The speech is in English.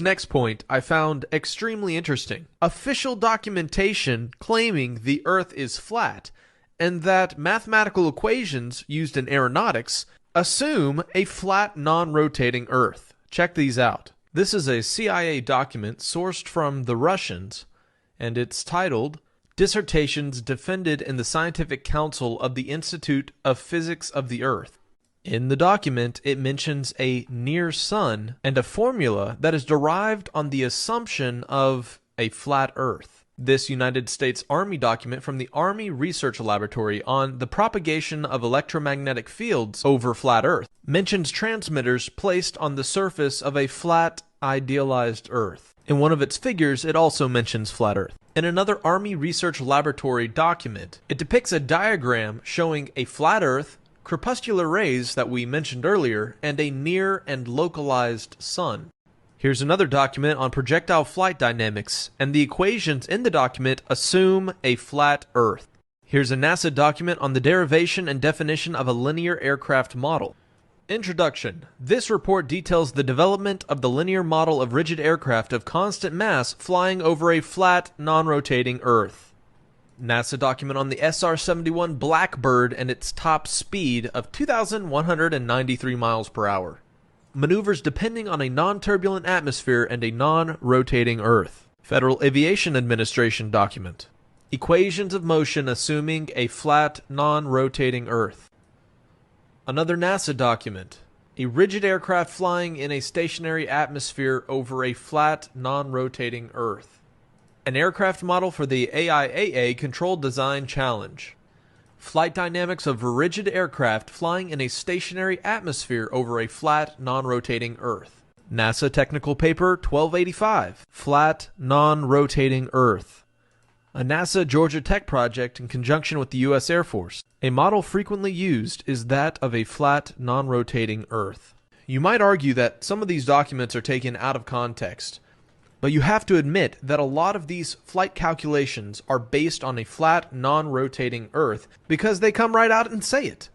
This next point I found extremely interesting. Official documentation claiming the Earth is flat, and that mathematical equations used in aeronautics assume a flat, non-rotating Earth. Check these out. This is a CIA document sourced from the Russians, and it's titled Dissertations Defended in the Scientific Council of the Institute of Physics of the Earth. In the document, it mentions a near sun and a formula that is derived on the assumption of a flat Earth. This United States Army document from the Army Research Laboratory on the propagation of electromagnetic fields over flat Earth mentions transmitters placed on the surface of a flat, idealized Earth. In one of its figures, it also mentions flat Earth. In another Army Research Laboratory document, it depicts a diagram showing a flat Earth, crepuscular rays that we mentioned earlier, and a near and localized sun. Here's another document on projectile flight dynamics, and the equations in the document assume a flat Earth. Here's a NASA document on the derivation and definition of a linear aircraft model. Introduction. This report details the development of the linear model of rigid aircraft of constant mass flying over a flat, non-rotating Earth. NASA document on the SR-71 Blackbird and its top speed of 2,193 miles per hour. Maneuvers depending on a non-turbulent atmosphere and a non-rotating Earth. Federal Aviation Administration document. Equations of motion assuming a flat, non-rotating Earth. Another NASA document. A rigid aircraft flying in a stationary atmosphere over a flat, non-rotating Earth. An aircraft model for the AIAA Controlled Design Challenge. Flight dynamics of a rigid aircraft flying in a stationary atmosphere over a flat, non-rotating Earth. NASA Technical Paper 1285, Flat, Non-Rotating Earth. A NASA Georgia Tech project in conjunction with the U.S. Air Force. A model frequently used is that of a flat, non-rotating Earth. You might argue that some of these documents are taken out of context, but you have to admit that a lot of these flight calculations are based on a flat, non-rotating Earth because they come right out and say it.